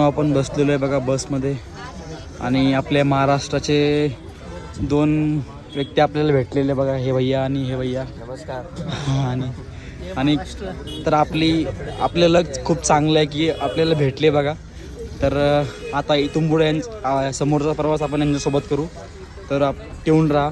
आपण बसलेलो आहे बघा बसमध्ये आणि आपल्या महाराष्ट्राचे दोन व्यक्ती आपल्याला भेटलेले बघा, हे भैया आणि हे भैया. नमस्कार. आणि तर आपलं लक खूप चांगलं आहे की आपल्याला भेटले बघा. तर आता इथून पुढे समोरचा प्रवास आपण यांच्यासोबत करू. तर ठेवून राहा.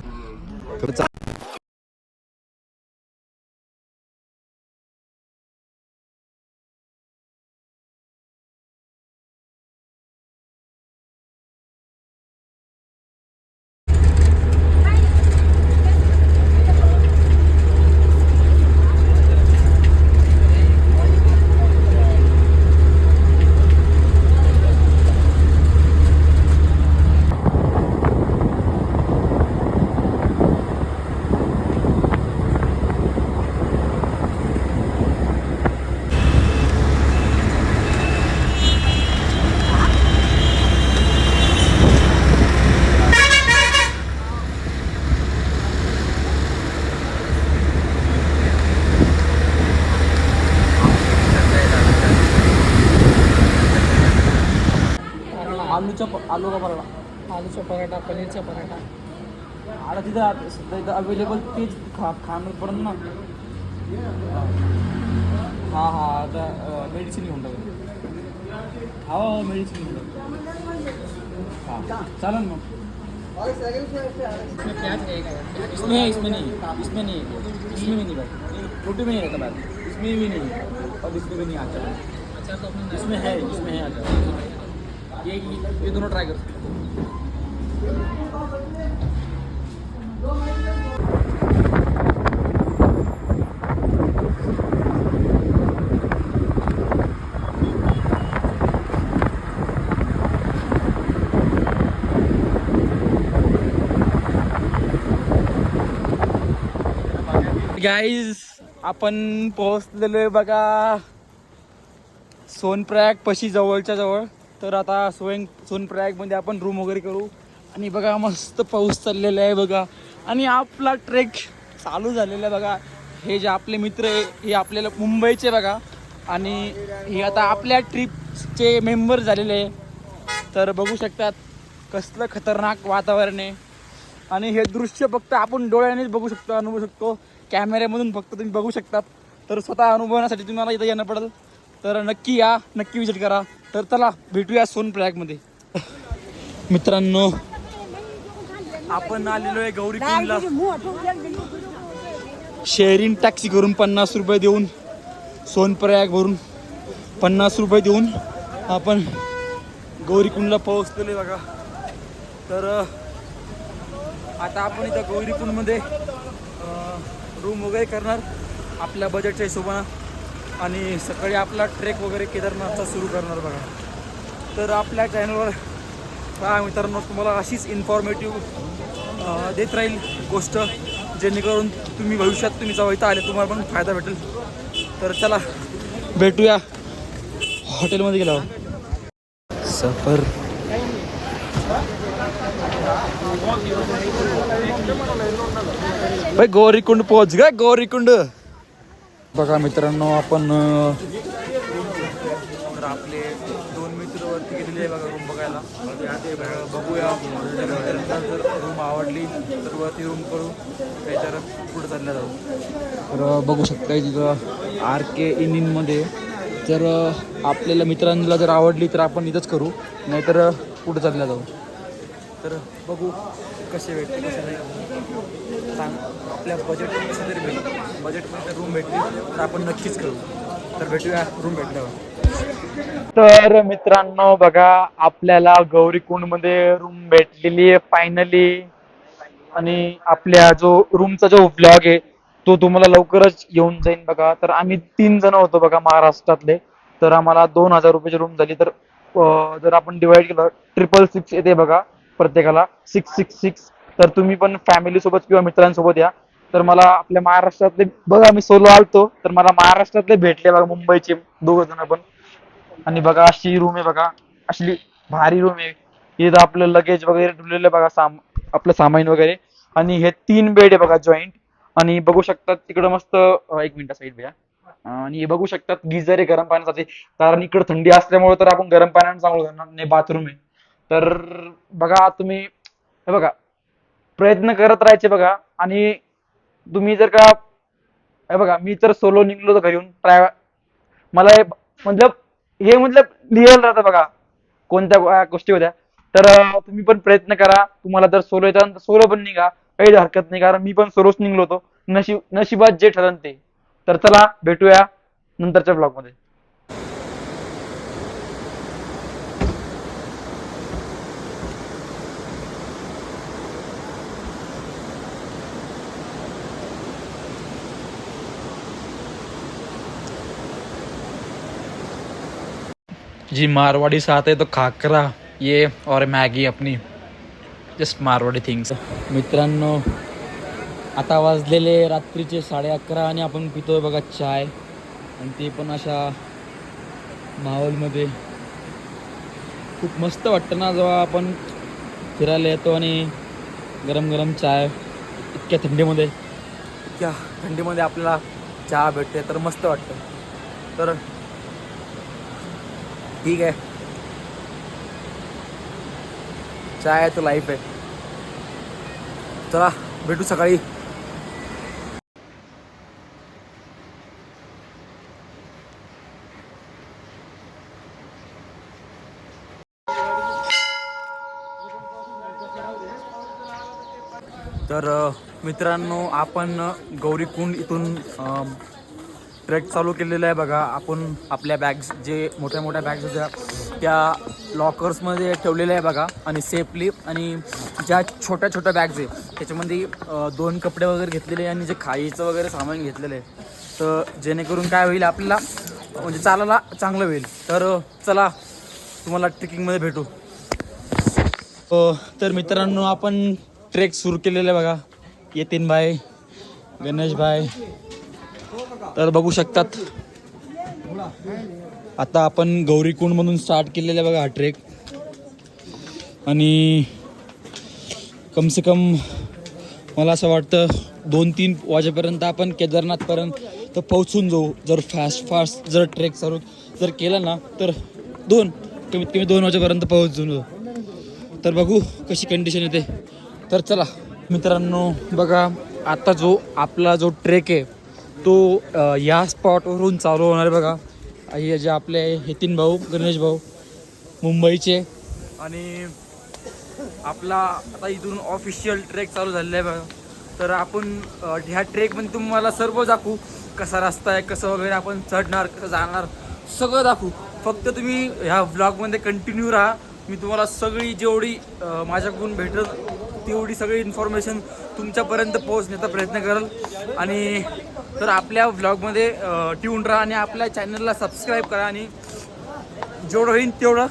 आलू का पराठा, आलूचा पराठा, पनीरचा पराठा. आता तिथं सध्या इथं अवेलेबल तेच खाणं पडत ना. हां आता मेडिसिन घेऊन टाकू. हो मेडिसिन घेऊन टाकू. हां चालेल मग. इसमें प्याज रहेगा यार. इसमें है, इसमें नहीं, इसमें नहीं, इसमें भी नहीं भाई, रोटी में नहीं रहता भाई, इसमें भी नहीं और इसमें भी नहीं आता. अच्छा तो अपने इसमें है आता. ये दोनों ट्राई कर. गाईज आपण पोहोचलेलो आहे बघा सोनप्रयाग पशी जवळच्या जवळ. तर आता सोनप्रयागमध्ये आपण रूम वगैरे करू. आणि बघा मस्त पाऊस चाललेला आहे बघा. आणि आपला ट्रेक चालू झालेला आहे बघा. हे जे आपले मित्र आहे हे आपल्याला मुंबईचे बघा. आणि हे आता आपल्या ट्रिपचे मेंबर झालेले आहे. तर बघू शकतात कसलं खतरनाक वातावरण आहे. आणि हे दृश्य फक्त आपण डोळ्यानेच बघू शकतो, अनुभवू शकतो. कॅमेऱ्यामधून फक्त तुम्ही बघू शकतात. तर स्वतः अनुभवण्यासाठी तुम्हाला इथं येणं पडेल. तर नक्की या, नक्की विजिट करा. तर चला भेटूया सोनप्रयागमध्ये. मित्रांनो आपण आलेलो आहे गौरीकुंडला. शेअरिंग टॅक्सी करून 50 रुपये देऊन, सोनप्रयागवरून 50 रुपये देऊन आपण गौरीकुंडला पोहोचलेलो बघा. तर आता आपण इथं गौरीकुंडमध्ये रूम वगैरे करणार आपल्या बजेटच्या हिशोबानं. आणि सकाळी आपला ट्रेक वगैरे केदारनाथचा सुरू करणार बघा. तर आपल्या चॅनलवर काय मित्रांनो तुम्हाला अशीच इन्फॉर्मेटिव्ह देत राहील गोष्ट, जेणेकरून तुम्ही भविष्यात तुम्ही जेव्हा इथं आले तुम्हाला पण फायदा भेटेल. तर चला भेटूया हॉटेलमध्ये गेल्यावर. सफर भाई गौरीकुंड पोहोच ग. गौरीकुंड बघा मित्रांनो आपण आपले 2 मित्र वरती गेलेले आहे बघा रूम बघायला. बघूया जर रूम आवडली तर वरती रूम करू, त्याच्यावर पुढे चालल्या जाऊ. तर बघू शकता तिथं RK इन जर आपल्याला मित्रांना जर आवडली तर आपण इथंच करू, नाहीतर पुढे चालल्या जाऊ. तर बघू कसे भेटते कसे नाही. सांग आपल्या बजेट कसं तरी भेटेल. बजेटमध्ये रूम भेटली तर आपण नक्कीच करू. तर भेटूया रूम भेटल्यावर. तर मित्रांनो बघा आपल्याला गौरीकुंडमध्ये रूम भेटलेली आहे फायनली. आणि आपल्या जो रूमचा जो ब्लॉग आहे तो तुम्हाला लवकरच येऊन जाईल बघा. तर आम्ही 3 जण होतो बघा महाराष्ट्रातले. तर आम्हाला 2000 रुपयाची रूम झाली. तर जर आपण डिवाइड केलं 666 येते बघा प्रत्येकाला 666. तर तुम्ही पण फॅमिली सोबत किंवा मित्रांसोबत या. तर मला आपल्या महाराष्ट्रातले बघा मी सोलो आलतो तर मला महाराष्ट्रातले भेटले बघा, मुंबईचे 2 जण पण. आणि बघा अशी रूम आहे बघा, अशी भारी रूम आहे. इथं आपलं लगेज वगैरे ठेवलेलं बघा, आपलं सामान वगैरे. आणि हे 3 बेड आहे बघा जॉईंट. आणि बघू शकतात तिकडं मस्त एक मिनिट साईड भैया. आणि हे बघू शकतात गिझर आहे गरम पाण्यासाठी, कारण इकडे थंडी असल्यामुळे तर आपण गरम पाण्याने चांगलं करणार नाही, बाथरूम आहे. तर बघा तुम्ही, हे बघा प्रयत्न करत राहायचे बघा. आणि तुम्ही जर का, हे बघा मी तर सोलो निघलो होतो घरी येऊन मला मतलब हे मतलब लिहिलं राहतं बघा कोणत्या गोष्टी होत्या. तर तुम्ही पण प्रयत्न करा, तुम्हाला जर सोलो येतात तर सोलो पण निघा, काही हरकत नाही, कारण मी पण सोलोच निघलो होतो. नशिबात जे ठरण ते. तर चला भेटूया नंतरच्या ब्लॉग मध्ये. जी मारवाड़ी से आते हैं तो खाकरा ये और मॅगी अपनी जस्ट मारवाडी थिंग्स. मित्रांनो आता वाजलेले रात्रीचे 11:30 आणि आपण पितोय बघा चाय, आणि ते पण अशा माहोलमध्ये. खूप मस्त वाटतं ना जेव्हा आपण फिरायला येतो आणि गरम गरम चाय इतक्या थंडीमध्ये आपल्याला चहा भेटते तर मस्त वाटतं. तर ठीक आहे, चाय आहे तो लाईफ आहे. चला भेटू सकाळी. तर मित्रांनो आपण गौरीकुंड इथून ट्रेक चालू केलेला आहे बघा. आपण आपल्या बॅग्स जे मोठ्या मोठ्या बॅग्स होत्या त्या लॉकर्समध्ये ठेवलेल्या आहे बघा, आणि सेफली. आणि ज्या छोट्या छोट्या बॅग्स आहे त्याच्यामध्ये 2 कपडे वगैरे घेतलेले आहे, आणि जे खायचं वगैरे सामान घेतलेलं आहे, तर जेणेकरून काय होईल आपल्याला म्हणजे चालायला चांगलं होईल. तर चला तुम्हाला ट्रेकिंगमध्ये भेटू. तर मित्रांनो आपण ट्रेक सुरू केलेलं आहे बघा, यतीन भाई, गणेश भाई. तर बघू शकतात आता आपण गौरीकुंड मधून स्टार्ट केलेला आहे बघा हा ट्रेक. आणि कम से कम मला असं वाटतं 2-3 वाजेपर्यंत आपण केदारनाथपर्यंत पोहोचून जाऊ. जर फास्ट जर ट्रेक चालू जर केला ना तर कमीत कमी 2 वाजेपर्यंत पोहोचून जाऊ. तर बघू कशी कंडिशन येते. तर चला मित्रांनो बघा, आता आपला जो ट्रेक आहे तो या स्पॉटवरून चालू होणार आहे बघा. हे जे आपले यतीन भाऊ, गणेश भाऊ मुंबईचे, आणि आपला आता इथून ऑफिशियल ट्रेक चालू झालेला आहे बघा. तर आपण ह्या ट्रेकमध्ये तुम्हाला सर्व दाखवू, कसा रस्ता आहे, कसं वगैरे आपण चढणार, कसं जाणार, सगळं दाखवू. फक्त तुम्ही ह्या व्लॉगमध्ये कंटिन्यू राहा. मी तुम्हाला सगळी जेवढी माझ्याकडून भेटत तेवढी सगळी इन्फॉर्मेशन तुमच्यापर्यंत पोहोचण्याचा प्रयत्न करेल. आणि तर आपल्या व्लॉगमध्ये ट्यून राहा, आणि आपल्या चॅनलला सबस्क्राईब करा, आणि जेवढं होईल तेवढं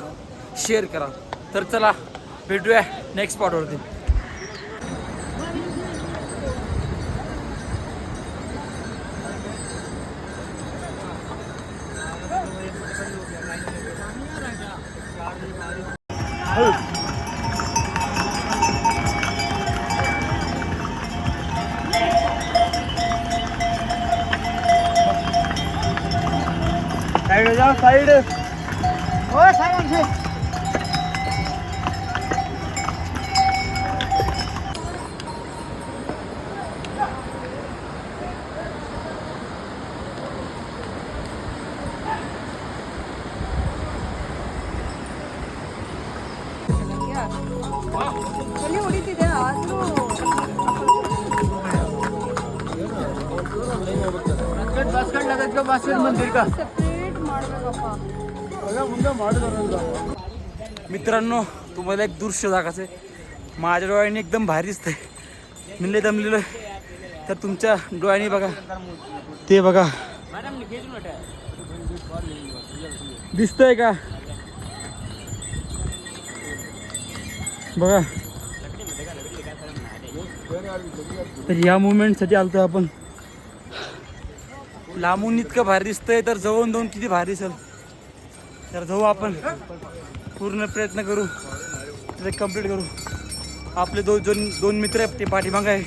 शेअर करा. तर चला भेटूया नेक्स्ट स्पॉटवरती. साइड हो जाओ, साइड. ओ साइड से. ಎಲ್ಲಿ ಹೊಡಿತಿದೆ ಆದ್ರೂ ಸೆಪರೇಟ್ ಮಾಡ್ಬೇಕಪ್ಪ. मित्रांनो तुम्हाला एक दृश्य दाखवायचं आहे. माझ्या डोळ्याने एकदम भारी दिसतंय, मी लय दमलेलो आहे. तर तुमच्या डोळ्याने बघा, ते बघा दिसतंय का बघा. तर या मुवमेंटसाठी आलतो आपण. लांबून इतकं भारी दिसतंय, तर जवळून जाऊन किती भारी दिसेल. तर जाऊ आपण, पूर्ण प्रयत्न करू, ट्रेक कंप्लीट करू. आपले दोन मित्र आहेत ते पाठीमागं आहे.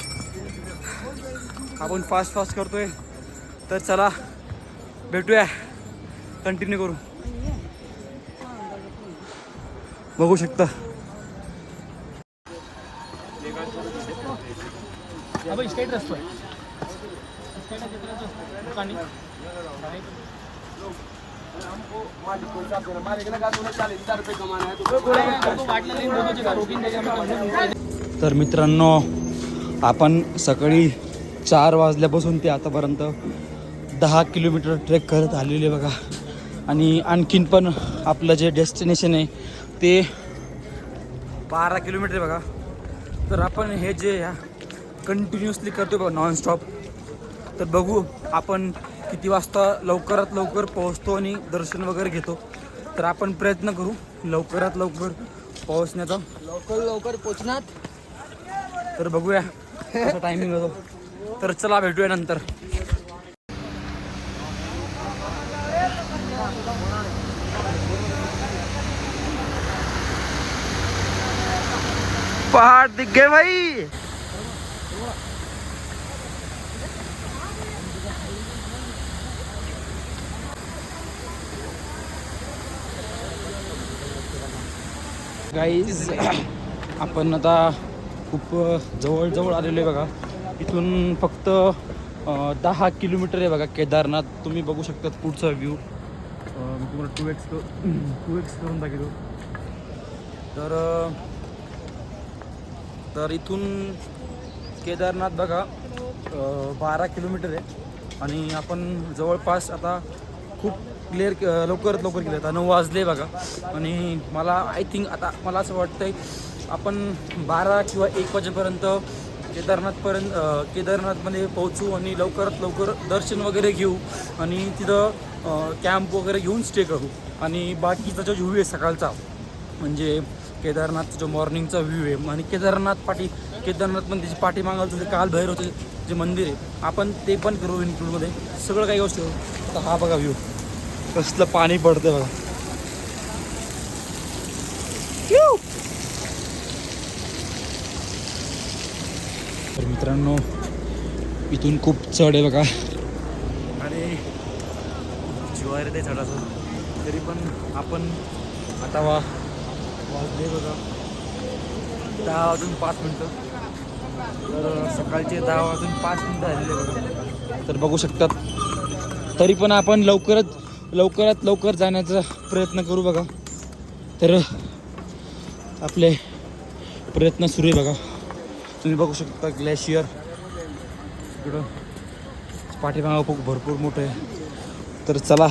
आपण फास्ट करतोय. तर चला भेटूया, कंटिन्यू करू. बघू शकता स्टेट रस्तो आहे. तर मित्रांनो, आपण सकाळी 4 वाजल्यापासून ते आतापर्यंत 10 किलोमीटर ट्रेक करत आलेले बघा. आणि आणखीन पण आपलं जे डेस्टिनेशन आहे ते 12 किलोमीटर बघा. तर आपण हे जे कंटिन्युअसली करतो बघा नॉनस्टॉप. तर बघू आपण किती वाजता लवकरात लवकर पोहोचतो आणि दर्शन वगैरे घेतो. तर आपण प्रयत्न करू लवकरात लवकर पोहोचण्याचा. लवकर पोचणार. तर बघूया कसा टायमिंग होतो. तर चला भेटूया नंतर. पहाड़ दिख गए भाई. गाईज आपण आता खूप जवळ आलेलो आहे बघा. इथून फक्त 10 किलोमीटर आहे बघा केदारनाथ. तुम्ही बघू शकता पुढचा व्ह्यू. मी तुम्हाला 2x करून दाखवतो. तर इथून केदारनाथ बघा 12 किलोमीटर आहे. आणि आपण जवळपास आता खूप लवकरात लवकर गेलं. आता 9 वाजले बघा. आणि मला आय थिंक आता मला असं वाटतंय आपण 12 किंवा 1 वाजेपर्यंत केदारनाथमध्ये पोहोचू आणि लवकरात लवकर दर्शन वगैरे घेऊ आणि तिथं कॅम्प वगैरे घेऊन स्टे करू. आणि बाकीचा जो व्ह्यू आहे सकाळचा, म्हणजे केदारनाथचा जो मॉर्निंगचा व्ह्यू आहे, आणि केदारनाथमध्ये त्याची पाठीमागाचं जे कालभैरवचं जे मंदिर आहे आपण ते पण करू इन्क्लूडमध्ये. सगळं काही गोष्टी करू. तर हा बघा व्ह्यू, कसलं पाणी पडतं बघा. तर मित्रांनो, इथून खूप चढ आहे बघा आणि जिवायला ते चढायचं. तरी पण आपण आता वाजले बघा 10 वाजून 5 मिनटं. तर सकाळचे 10 वाजून 5 मिनटं झालेले बघा. तर बघू शकतात. तरी पण आपण लवकरात लवकर जाण्याचा प्रयत्न करू बघा. तर आपले प्रयत्न सुरू आहे बघा. तुम्ही बघू शकता ग्लेशियर इकडं पाठीमागं खूप भरपूर मोठं आहे. तर चला.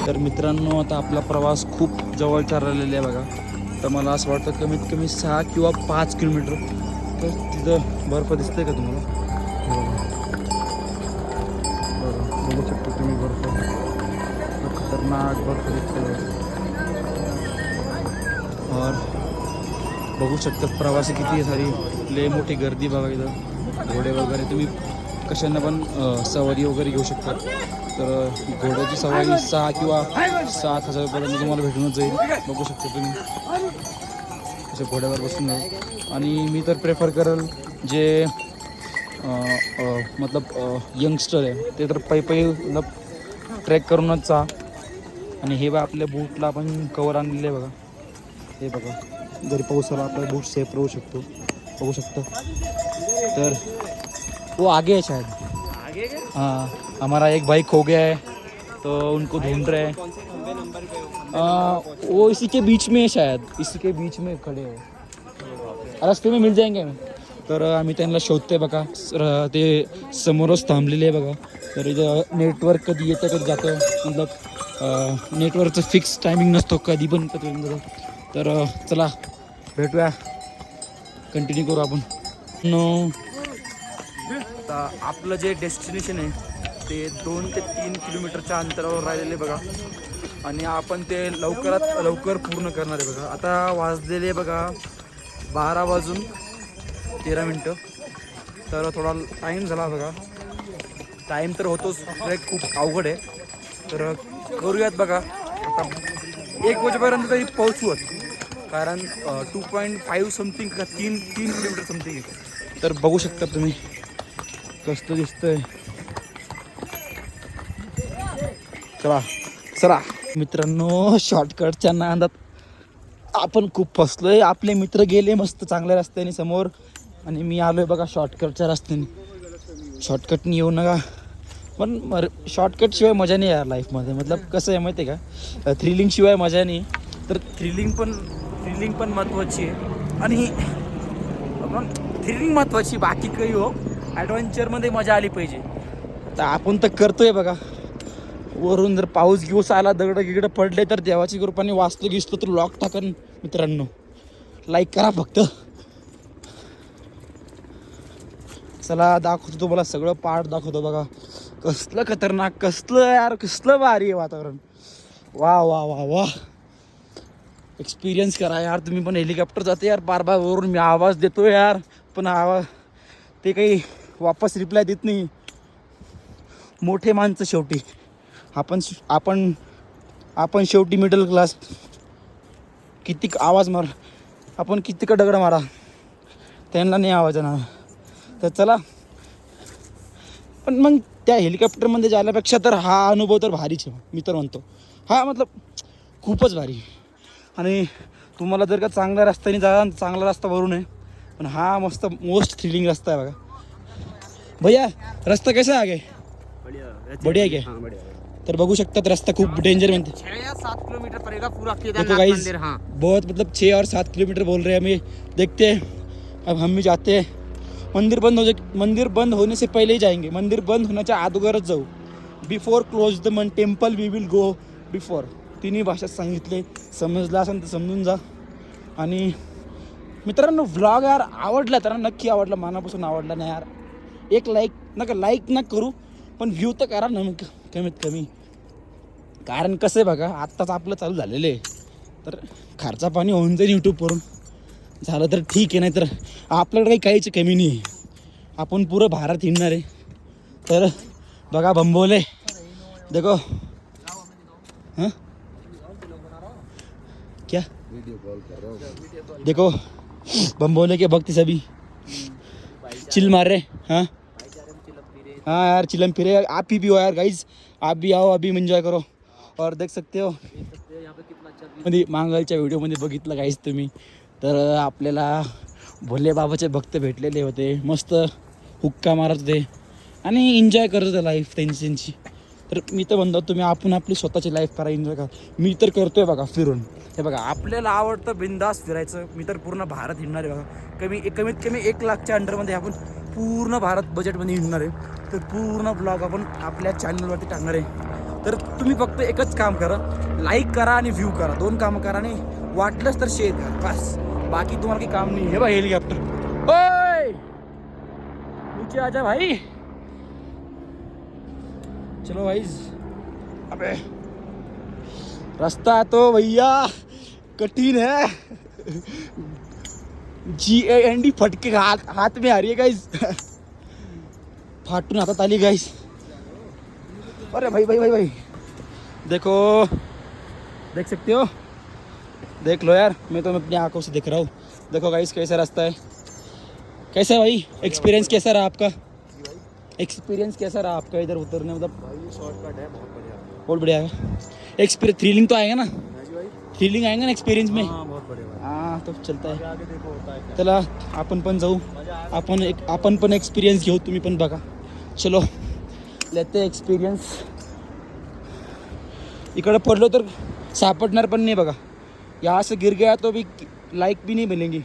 तर मित्रांनो, आता आपला प्रवास खूप जवळचा राहिलेला आहे बघा. तर मला असं वाटतं कमीत कमी 6 किंवा 5 किलोमीटर. तर तिथं बर्फ दिसतंय का तुम्हाला? बघू शकता तुम्ही बर्फ. खतरनाक बर्फ दिसतोय. और बघू शकतात प्रवासी किती सारी लय मोठी गर्दी बघा. इथं घोडे वगैरे तुम्ही कशानं पण सवारी वगैरे घेऊ शकता. तर घोड्याची सवारी 6 किंवा 7,000 रुपयापर्यंत तुम्हाला भेटूनच जाईल. बघू शकता तुम्ही अशा घोड्यावर बसून जाईल. आणि मी तर प्रेफर करेल जे यंगस्टर आहे ते तर पायी ट्रेक करूनच जा. आणि हे बघा आपल्या बूटला आपण कवर आणलेले आहे बघा. हे बघा, जरी पाऊस आला आपला बूट सेफ राहू शकतो. बघू शकता. तर वो आगे है शायद. हाँ, हमारा एक भाई खो गया है तो उनको ढूंढ रहे हैं. वो इसी के बीच में है शायद. इसी के बीच में खड़े हो. रस्ते में मिल जाएंगे हमें. तर आम्ही त्यांना शोधतोय बघा. ते समोरच थांबलेले आहे बघा. तर इथं नेटवर्क कधी येतं कधी जातं. मतलब नेटवर्कचं फिक्स टायमिंग नसतो, कधी पण कधी जातं. तर चला भेटूया, कंटिन्यू करू आपण. आता आपलं जे डेस्टिनेशन आहे ते 2 ते 3 किलोमीटरच्या अंतरावर राहिलेले बघा. आणि आपण ते लवकरात लवकर पूर्ण करणार आहे बघा. आता वाजलेले बघा 12 वाजून 13 मिनटं. तर थोडा टाईम झाला बघा. टाईम तर होतोच, ट्रेक खूप अवघड आहे. तर करूयात बघा. आता 1 वाजेपर्यंत तरी पोहोचूयात. कारण 2.5 समथिंग का 3 किलोमीटर समथिंग आहे. तर बघू शकता तुम्ही कसं दिसतंय. चला चला मित्रांनो, शॉर्टकटच्या नादात आपण खूप फसलोय. आपले मित्र गेले मस्त चांगल्या रस्त्याने समोर आणि मी आलोय बघा शॉर्टकटच्या रस्त्याने. शॉर्टकटनी येऊ नका, पण शॉर्टकट शिवाय मजा नाही यार लाईफमध्ये. मतलब कसं आहे माहिती आहे का, थ्रिलिंग शिवाय मजा नाही. तर थ्रिलिंग पण महत्त्वाची आहे आणि थ्रिलिंग महत्त्वाची, बाकी काही हो ॲडव्हेंचरमध्ये मजा आली पाहिजे. तर आपण तर करतोय बघा. वरून जर पाऊस घेऊस आला, दगड गिगडं पडले तर देवाची कृपाने वाचतो गिसतो तर लॉक टाकन मित्रांनो. लाईक करा फक्त. चला दाखवतो तुम्हाला सगळं पार्ट दाखवतो बघा. कसलं खतरनाक, कसलं यार, कसलं भारी आहे वातावरण. वा वा वा वा. एक्सपिरियन्स करा यार तुम्ही पण. हेलिकॉप्टर जाते यार बार वरून, मी आवाज देतो यार पण आवाज ते काही वापस रिप्लाय देत नाही. मोठे माणसं शेवटी आपण शेवटी मिडल क्लास. किती आवाज मार, आपण किती का दगड मारा, त्यांना नाही आवाज येणार. तर चला, पण मग त्या हेलिकॉप्टरमध्ये जाण्यापेक्षा तर हा अनुभव तर भारीच आहे मी तर म्हणतो. हा मतलब खूपच भारी. आणि तुम्हाला जर का चांगल्या रस्त्याने जा, चांगला रस्ता वरून आहे, पण हा मस्त मोस्ट थ्रिलिंग रस्ता आहे बघा. भैया रस्ता कैसा आहे? बढ़िया क्या? तर बघू शकतात रस्ता खूप डेंजर म्हणते. 6 या 7 किलोमीटर पड़ेगा पूरा देखो केदारनाथ गाइस, मंदिर. हाँ बहुत मतलब 6 और 7 किलोमीटर बोल रहे हैं हमें. देखते हैं, अब हम भी जाते हैं. मंदिर बंद होने से पहले ही जाएंगे. मंदिर बंद होण्याच्या अगोदरच जाऊ. Before close the temple we will go before. तिन्ही भाषेत सांगितले. समजलं असेल तर समजून जा. आणि मित्रांनो व्लॉग यार आवडला तर नक्की आवडला, मनापासून आवडला ना यार, एक लाईक ना करू पण व्ह्यू तर करा ना मग कमीत कमी. कारण कसं आहे बघा, आत्ताच आपलं चालू झालेलं आहे, तर खर्चा पाणी होऊन जाईल यूट्यूबवरून. झालं तर ठीक आहे, नाही तर आपल्याकडे काहीच कमी नाही आहे. आपण पुरं भारत हिंडणार आहे. तर बघा बंबोले देखो. हाँ क्या देखो बंबोले के भक्त सभी चिल मार रहे. हाँ हाँ यार चिलम फिरे. आप ही भी हो यार गाइज, आप भी आओ, अभी एंजॉय करो. और देख सकते हो मध्ये मांगलच्या व्हिडिओमध्ये बघितलं गाईज तुम्ही, तर आपल्याला भोले बाबाचे भक्त भेटलेले होते. मस्त हुक्का मारत होते आणि एन्जॉय करत होते लाईफ त्यांची. तर मी तर म्हणतो तुम्ही आपण आपली स्वतःची लाईफ करा, एन्जॉय करा. मी तर करतोय बघा फिरून. हे बघा आपल्याला आवडतं बिंदास फिरायचं. मी तर पूर्ण भारत हिंडणार आहे बघा. कमीत कमी 1 लाखच्या अंडरमध्ये आपण पूर्ण भारत बजेटमध्ये हिंडणार आहे. तर पूर्ण ब्लॉग आपण आपल्या चॅनलवरती टाकणार आहे. तर तुम्ही फक्त एकच काम करा, लाईक करा आणि व्ह्यू करा. 2 कामं करा आणि वाटलंच तर शेअर करा, बस. बाकी तुम्हाला काही काम नाही. हे बघा हेलिकॉप्टर. ओय नीचे आजा भाई. चलो भाईज. अबे रास्ता तो भैया कठिन है. GAND फटके हाथ में आ रही है गाइस. फाटून हातात आली गाइस. अरे भाई देखो, देख सकते हो, देख लो यार, मैं तो अपनी आंखों से देख रहा हूँ. देखो गाइस कैसा रास्ता है. कैसा भाई एक्सपीरियंस कैसा रहा आपका? एक्सपीरियंस कैसा रहा आपका इधर उतरने? मतलब शॉर्टकट है, बहुत बढ़िया है. एक्सपीरियंस थ्रिलिंग तो आएगा ना, थ्रिलिंग आएगा ना एक्सपीरियंस में. बहुत बढ़िया. हाँ तो चलता है. आगे देखो होता है. चला आपण पण जाऊ, आपण पण एक्सपिरियन्स घेऊ. तुम्ही पण बघा. चलो लेते एक्सपिरियन्स. इकडे पडलो तर सापडणार पण नाही बघा. यहाँ से गिर गया तो भी लाइक भी नहीं मिलेंगी.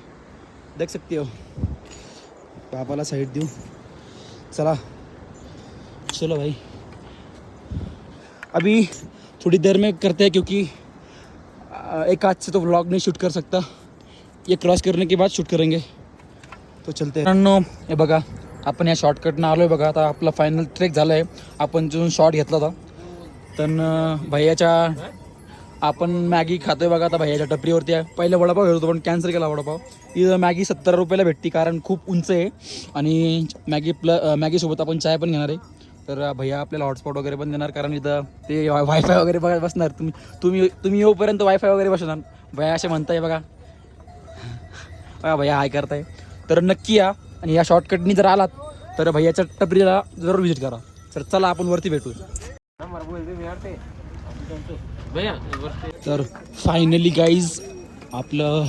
देख सकते हो. बाबाला साइड देऊ. चला चलो भाई, अभी थोड़ी देर में करते हैं क्योंकि एक हाथ से तो व्लॉग नहीं शूट कर सकता. ये क्रॉस करने के बाद शूट करेंगे. तो चलते हैं. हे बघा आपण या शॉर्टकटनं आलो आहे बघा. आता आपला फायनल ट्रेक झाला आहे. आपण जो शॉट घेतला होता तर भैयाच्या आपण मॅगी खातोय बघा. आता भैयाच्या टपरीवरती आहे. पहिले वडापाव घेत होतो पण कॅन्सल केला वडापाव. इथं मॅगी 70 रुपयाला भेटते कारण खूप उंच आहे. आणि मॅगीसोबत आपण चाय पण घेणार आहे. तर भैया आपल्याला हॉटस्पॉट वगैरे पण देणार कारण इथं ते वायफाय वगैरे बघा बसणार. तुम्ही येऊपर्यंत वायफाय वगैरे बसणार. भैया असे म्हणताय बघा. भैया हाय करताय तर नक्की या. आणि या शॉर्टकटनी जर आलात तर भैयाच्या टपरीला जरूर व्हिजिट करा. तर चला आपण वरती भेटू. तर फायनली गाईज आपलं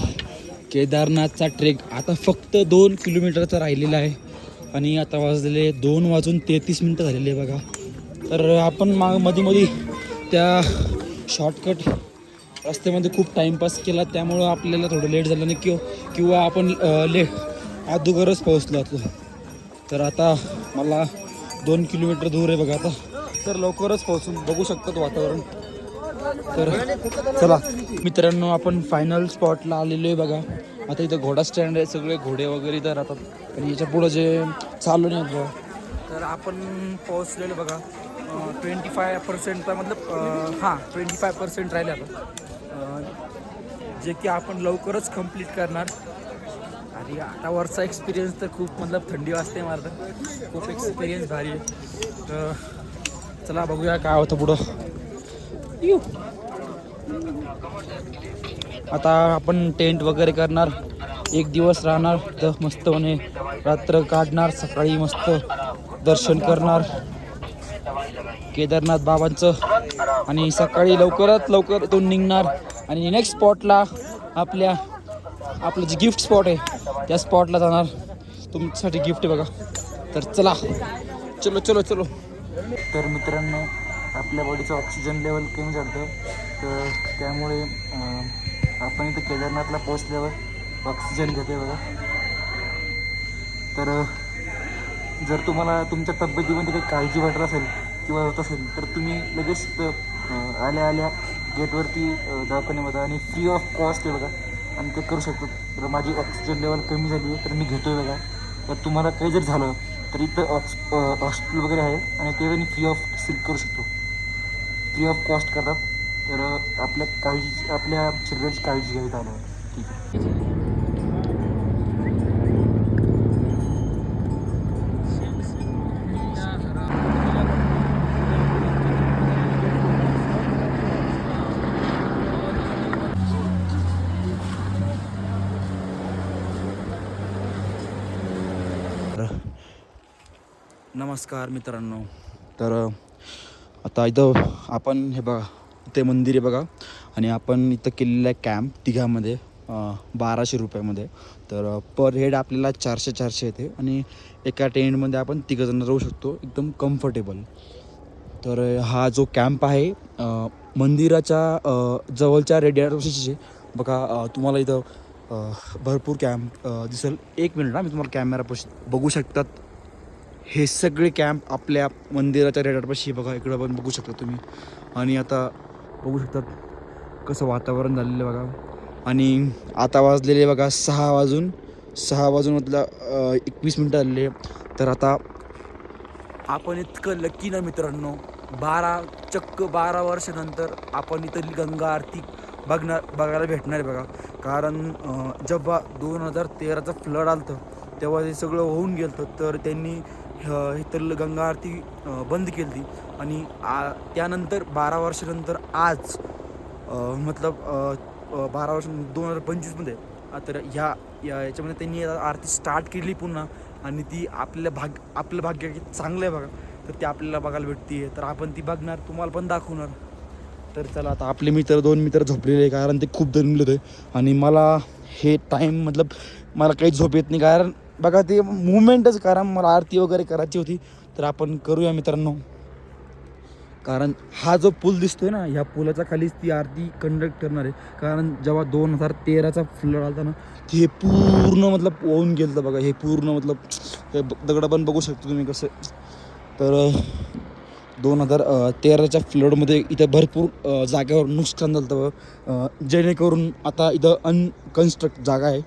केदारनाथचा ट्रेक आता फक्त 2 किलोमीटरचा राहिलेला आहे. आणि आता वाजलेले 2:33 झालेले आहे बघा. तर आपण मध्ये त्या शॉर्टकट रस्त्यामध्ये खूप टाईमपास केला, त्यामुळं आपल्याला थोडं लेट झालं नाही किंवा आपण अगोदरच पोहोचलो होतो. तर आता मला 2 किलोमीटर दूर आहे बघा आता. तर लवकरच पोहोचून बघू शकतात वातावरण. तर चला मित्रांनो आपण फायनल स्पॉटला आलेलो आहे बघा. आता इथं घोडा स्टँड आहे, सगळे घोडे वगैरे इथं राहतात आणि याच्या पुढं जे चालू नाही बघा. तर आपण पोहोचलेलो बघा 25% मतलब 25% राहिले आता, जे की आपण लवकरच कंप्लीट करणार. आणि आता वरचा एक्सपिरियन्स तर खूप मतलब थंडी वाजते मला तर खूप एक्सपिरियन्स भारी आहे. तर चला बघूया काय होतं पुढं. आता आपण टेंट वगैरे करणार, 1 दिवस राहणार तर मस्तपणे रात्र काढणार, सकाळी मस्त दर्शन करणार केदारनाथ बाबांचं आणि सकाळी लवकरात लवकर इथून निघणार आणि नेक्स्ट स्पॉटला आपलं जे गिफ्ट स्पॉट आहे त्या स्पॉटला जाणार. तुमच्यासाठी गिफ्ट आहे बघा. तर चला चलो. तर मित्रांनो आपल्या बॉडीचं ऑक्सिजन लेवल कमी झालं, तर त्यामुळे आपण इथं केदारनाथला पोहोचल्यावर ऑक्सिजन घेते बघा. तर जर तुम्हाला तुमच्या तब्येतीमध्ये काही काळजी वाटत असेल किंवा होत असेल तर तुम्ही लगेच आल्या गेटवरती दवाखान्यामध्ये आणि फ्री ऑफ कॉस्ट आहे बघा आणि ते करू शकतो. तर माझी ऑक्सिजन लेवल कमी झाली आहे तर मी घेतो आहे बघा. तर तुम्हाला काही जर झालं तर इथं हॉस्पिटल वगैरे आहे आणि ते मी फ्री ऑफ सिक करू शकतो, फ्री ऑफ कॉस्ट करतात. तर आपल्या शरीराची काळजी घ्यावी आल्यावर. ठीक आहे. नमस्कार मित्रांनो. तर आता इथं आपण हे बघा ते मंदिर आहे बघा आणि आपण इथं केलेलं आहे कॅम्प तिघामध्ये 1200 रुपयामध्ये. तर पर हेड आपल्याला 400 येते आणि एका टेंटमध्ये आपण तिघंजणं राहू शकतो एकदम कम्फर्टेबल. तर हा जो कॅम्प आहे मंदिराच्या जवळच्या रेडिएटरपाशीचे बघा. तुम्हाला इथं भरपूर कॅम्प दिसेल. 1 मिनिट मी तुम्हाला कॅमेरापाशी बघू शकतात. हे सगळे कॅम्प आपल्या मंदिराच्या रेडारपाशी बघा. इकडं पण बघू शकता तुम्ही. आणि आता बघू शकतात कसं वातावरण झालेलं बघा. आणि आता वाजलेले बघा 6 वाजून मतलब 21 मिनटं झालेले. तर आता आपण इतकं लकी ना मित्रांनो, 12 वर्षानंतर आपण इथली गंगा आरती बघायला भेटणार आहे बघा. कारण जेव्हा 2013चा फ्लड आलं होतं तेव्हा हे सगळं होऊन गेलं होतं. तर त्यांनी इथलं गंगा आरती बंद केली होती आणि त्यानंतर 12 वर्षानंतर आज मतलब 12 वर्ष 2025मध्ये तर याच्यामध्ये त्यांनी आरती स्टार्ट केली पुन्हा. आणि ती आपलं भाग्य किती चांगलं आहे बघा. तर ती आपल्याला बघायला भेटते. तर आपण ती बघणार, तुम्हाला पण दाखवणार. तर चला आता आपले 2 मित्र झोपलेले आहे कारण ते खूप दमले होते आणि मला हे टाईम मतलब मला काही झोप येत नाही कारण बघा ते मुवमेंटच. कारण मला आरती वगैरे करायची होती. तर आपण करूया मित्रांनो. कारण हा जो पूल दिसतोय ना, ह्या पुलाच्या खालीच ती आरती कंडक्ट करणार आहे. कारण जेव्हा 2013चा फ्लड आला ना हे पूर्ण मतलब होऊन गेलं होतं बघा. हे पूर्ण मतलब हे दगडं पण बघू शकतो तुम्ही कसं. तर 2013च्या फ्लडमध्ये इथं भरपूर जागेवर नुकसान झालं होतं. जेणेकरून आता इथं अनकन्स्ट्रक्ट जागा आहे.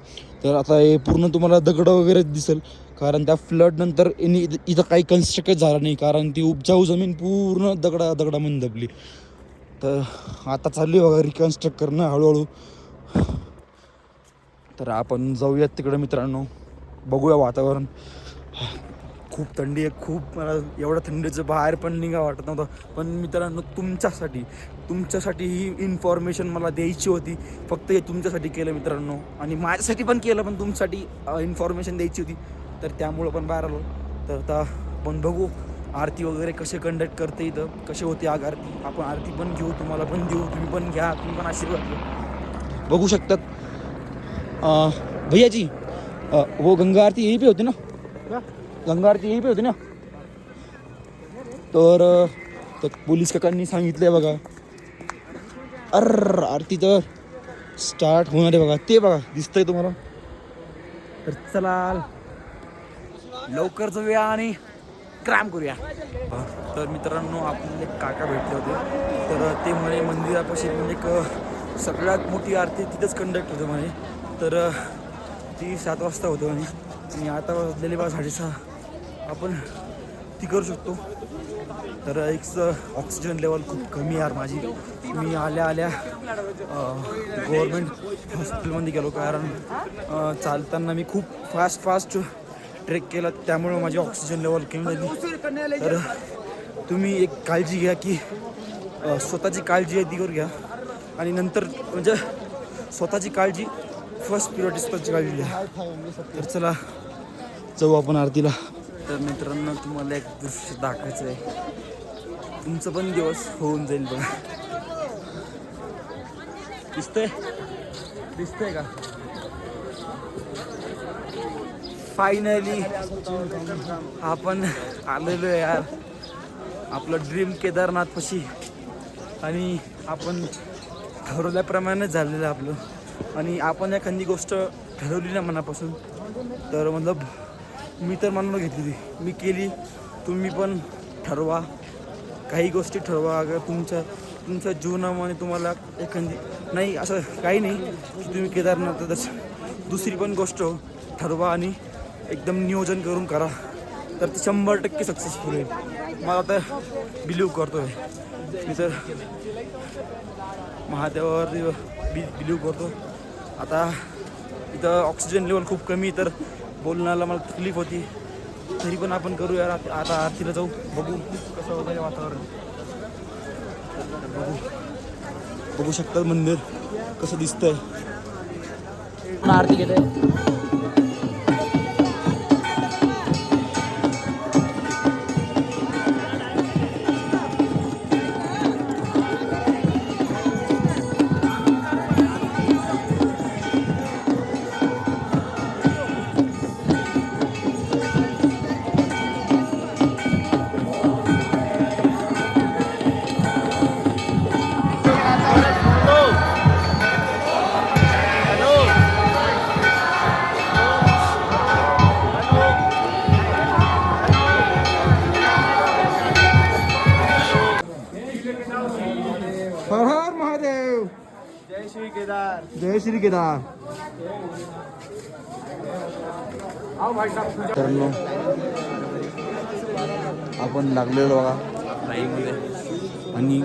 तर आता हे पूर्ण तुम्हाला दगडं वगैरे दिसेल कारण त्या फ्लडनंतर इथं काही कन्स्ट्रक्टच झालं नाही कारण ती उपजाऊ जमीन पूर्ण दगडामध्ये दबली. तर आता चालली बघा रिकन्स्ट्रक्ट करणं हळूहळू. तर आपण जाऊयात तिकडं मित्रांनो, बघूया वातावरण. खूप थंडी आहे, खूप मला एवढं थंडीचं बाहेर पण निघा वाटत नव्हतं. पण मित्रांनो तुमच्यासाठी ही इन्फॉर्मेशन मला द्यायची होती. फक्त हे तुमच्यासाठी केलं मित्रांनो, आणि माझ्यासाठी पण केलं, पण तुमच्यासाठी इन्फॉर्मेशन द्यायची होती. तर त्यामुळं पण बाहेर आलो. तर आता आपण बघू आरती वगैरे कसे कंडक्ट करते इथं, कसे होते आग आरती. आपण आरती पण घेऊ, तुम्हाला पण देऊ, तुम्ही पण घ्या, तुम्ही पण आशीर्वाद घ्या. बघू शकतात भैया जी, वो गंगा आरती यहीं पे होती ना, गंगा आरती यहीं पे होती ना. तर पोलीस काकांनी सांगितलंय बघा, आरती तर स्टार्ट होणार आहे बघा. ते बघा दिसतंय तुम्हाला. तर चला लवकर जाऊया आणि क्राम करूया. तर मित्रांनो आपले काका भेटले होते. तर ते म्हणे मंदिरापाशी म्हणजे एक सगळ्यात मोठी आरती तिथंच कंडक्ट होते म्हणे. तर ती 7 वाजता होतं म्हणे, आणि आता वाजलेले 6:30. आपण ती करू शकतो. तर एक ऑक्सिजन लेवल खूप कमी यार माझी. मी आल्या गव्हर्मेंट हॉस्पिटलमध्ये गेलो, कारण चालताना मी खूप फास्ट ट्रेक केला, त्यामुळं माझी ऑक्सिजन लेवल कमी झाली. तर तुम्ही एक काळजी घ्या की स्वतःची काळजी आहे ती करू घ्या, आणि नंतर म्हणजे स्वतःची काळजी फर्स्ट प्रिऑरिटी, स्वतःची काळजी घ्या. तर चला जाऊ आपण आरतीला. तर मित्रांनो तुम्हाला एक दृश्य दाखवायचं आहे, तुमचं पण दिवस होऊन जाईल बघा. दिसतंय का? फायनली आपण आलेलो आहे यार आपलं ड्रीम केदारनाथपाशी, आणि आपण ठरवल्याप्रमाणे झालेलं आहे आपलं. आणि आपण एखादी गोष्ट ठरवली ना मनापासून, तर मतलब मी तर मनाला घेतली, मी केली. तुम्ही पण ठरवा, काही गोष्टी ठरवा. अगर तुमच्या जीवनामध्ये तुम्हाला एखादी नाही असं काही नाही की तुम्ही केदारनाथच, दुसरी पण गोष्ट ठरवा आणि एकदम नियोजन करून करा, तर ते 100% सक्सेसफुल होईल. मला तर बिलीव करतो आहे मी, तर महादेवावर बिलीव करतो. आता इथं ऑक्सिजन लेवल खूप कमी, तर बोलण्याला मला तकलीफ होती, तरी पण आपण करूया. आता आरतीला जाऊ, बघू कसं वगैरे वातावरण. बघू शकतात मंदिर कसं दिसतंय. आरती घेते. हर हर महादेव. जय श्री केदार. जय श्री केदार. मित्रांनो आपण लागलेलो बघा लाईव्हमध्ये, आणि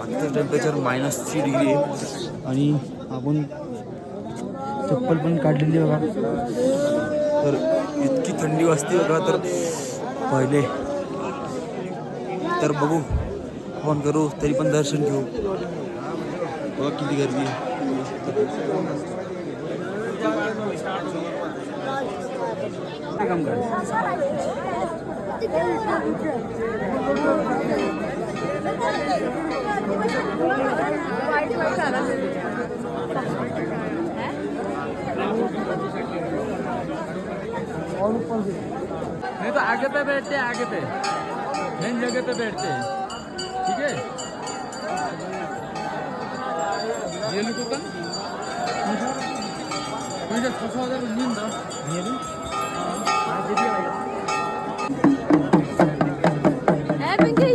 आजचं टेम्परेचर -3 डिग्री आहे, आणि आपण चप्पल पण काढलेली बघा. तर इतकी थंडी वाजते बघा. तर पहिले तर बघू फोन करू, तरी पण दर्शन घेऊ. बघा किती गर्दी आहे. नहीं तो आगे पे बैठते हैं, आगे पे मेन जगह पे बैठते हैं. ठीक है. ये लोग का मुझे 6,000 नींद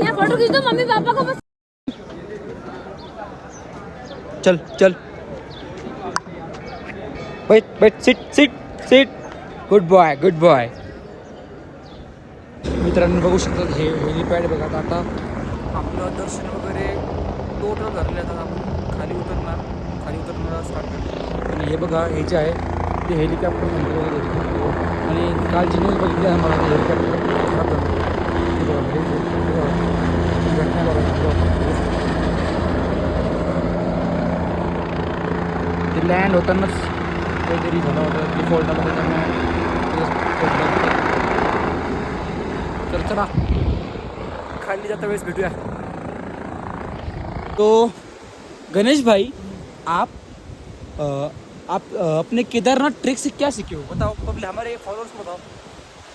ये फोटो खींच दो मम्मी पापा को. चल चल बैठ सीट. Good boy. मित्रांनो बघू शकतात हे हेलिपॅड बघा. आता आपलं दर्शन वगैरे टोटल झालेलं आहे. आता आपण खाली उतरणार स्टार्ट करतो. आणि हे बघा हे जे आहे ते हेलिकॉप्टर आणि कालची न्यूज बघितली आहे मला हेलिकॉप्टर घटना ते लँड होतानाच काहीतरी झालं होतं डिफॉल्ट आला त्याच्यामुळे तर चला खाली जाता वेळेस भेटूया. तो गणेश भाई आप अपने केदारनाथ ट्रैक से क्या सीखे हो बताओ पब्लिक हमारे फॉलोअर्स को बताओ.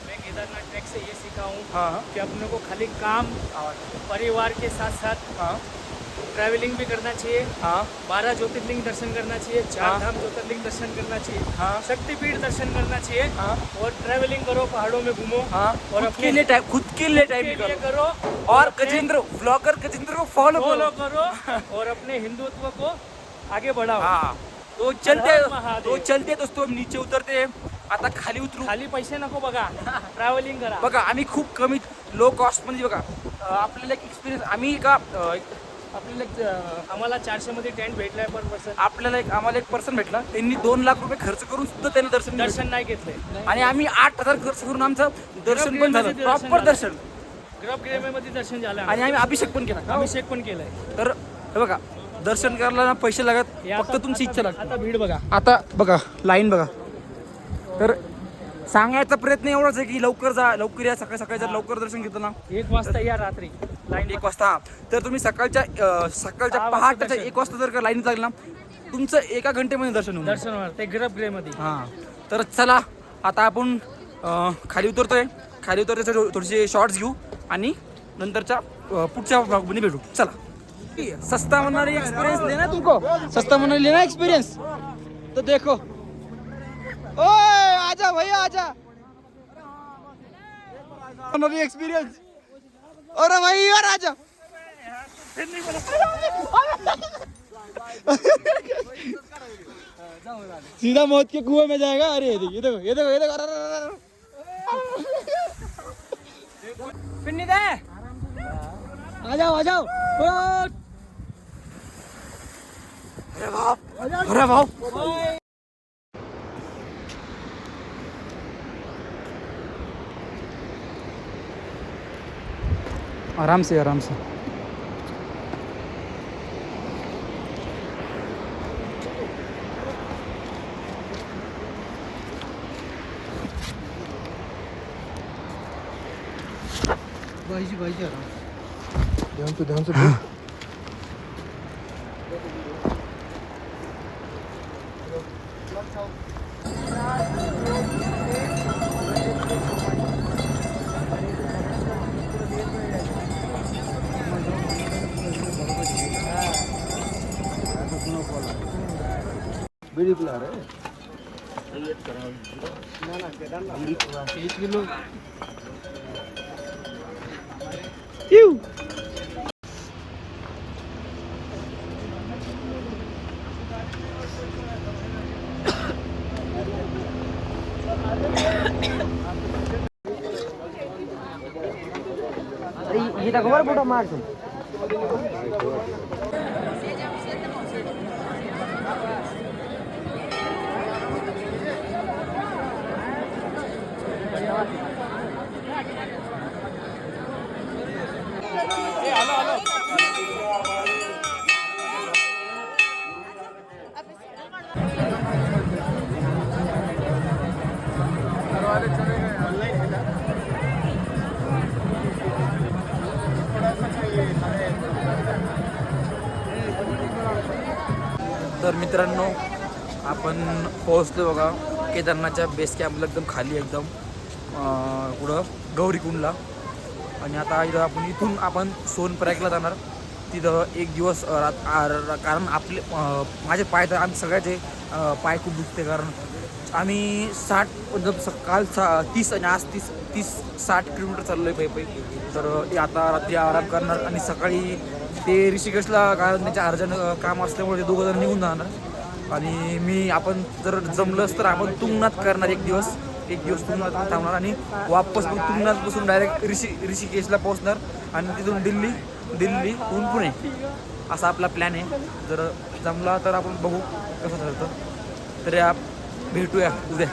मैं केदारनाथ ट्रैक से ये सीखा हूँ हाँ कि अपने को खाली काम परिवार के साथ साथ हाँ ट्रैवलिंग भी करना चाहिए. हाँ 12 ज्योतिर्लिंग दर्शन करना चाहिए, हाँ. 4 धाम ज्योतिर्लिंग दर्शन करना चाहिए, हाँ शक्तिपीठ दर्शन करना चाहिए हाँ और ट्रैवलिंग करो, पहाड़ों में घूमो हाँ और खुद अपने के लिए टाइम के लिए करो और गजेंद्र ब्लॉगर गजेंद्र को फॉलो फॉलो करो. करो और अपने हिंदुत्व को आगे बढ़ाओ. हाँ तो हर हर महादेव. चलते दोस्तों हम नीचे उतरते आता खाली उतरू. खाली पैसे नको बघा, ट्रॅव्हलिंग करा. बघा आम्ही खूप कमी लो कॉस्ट मध्ये बघा आपल्याला एक एक्सपिरियन्स आम्ही का आपल्याला एक आम्हाला 400 मध्ये टेंट भेटलाय पर पर्सन. आपल्याला एक आम्हाला एक पर्सन भेटला त्यांनी 2 लाख रुपये खर्च करून सुद्धा त्यांना दर्शन दर्शन नाही घेतलंय. आणि आम्ही 8,000 खर्च करून आमचं दर्शन पण झालं गर्भगृहामध्ये प्रॉपर दर्शन दर्शन गर्भगृहामध्ये दर्शन झालं आणि आम्ही अभिषेक पण केला. अभिषेक पण केलाय. तर हे बघा दर्शन करायला ना पैसे लागत हे फक्त आता- तुमची इच्छा लागते. आता भीड बघा. आता बघा लाईन बघा तर सांगायचा प्रयत्न एवढाच आहे की लवकर जा लवकर या सकाळी सकाळी जर लवकर दर्शन घेतलं ना 1 वाजता या रात्री लाईन 1 वाजता तर तुम्ही सकाळच्या 6 वाजता पहाटेच्या दर्शन. 1 वाजता जर का लाईन लागली ना तुमचं 1 घंटेमध्ये दर्शन होईल. दर्शन होणार ते गर्भगृहामध्ये. हां तर चला आता आपण खाली उतरतोय खाली उतरते थोडेसे शॉर्ट्स घेऊ आणि नंतरच्या पुढच्या ब्लॉगमध्ये भेटू. चला सस्ता मनाली एक्सपीरियंस लेना तुमको सस्ता मनाली लेना एक्सपीरियंस तो देखो ओए आजा भैया आजा मनाली एक्सपीरियंस अरे भाई और आजा सीधा मौत के कुएं में जाएगा. अरे ये देखो ये देखो ये देखो ये देखो पिन्नी दे आ जाओ अरे बाप आराम से ध्यान से बीड़ी पिला रहे 1 किलो ये तक खबर फोटो मार तुम तर मित्रांनो आपण पोहोचलो बघा केदारनाथच्या बेस कॅम्पला एकदम खाली एकदम कुठं गौरीकुंडला. आणि आता इथून आपण सोनप्रयागला जाणार. तिथं 1 दिवस कारण आपले माझे पाय तर आम्ही सगळ्याचे पाय खूप दुखते कारण आम्ही 60 मतलब काल 30 आणि आज 30-60 किलोमीटर चाललो आहे पायी. तर आता रात्री आराम करणार आणि सकाळी ते ऋषिकेशला कारण त्यांच्या अर्जंट काम असल्यामुळे ते 2 जण निघून जाणार. आणि आपण जर जमलंच तर आपण तुंगनाथ करणार 1 दिवस तुंगनाथ थांबणार आणि वापस मग तुंगनाथ बसून डायरेक्ट ऋषिकेशला पोहोचणार आणि तिथून दिल्लीहून पुणे असा आपला प्लॅन आहे. जर जमला तर आपण बघू कसं ठरतं. तर या भेटूया उद्या.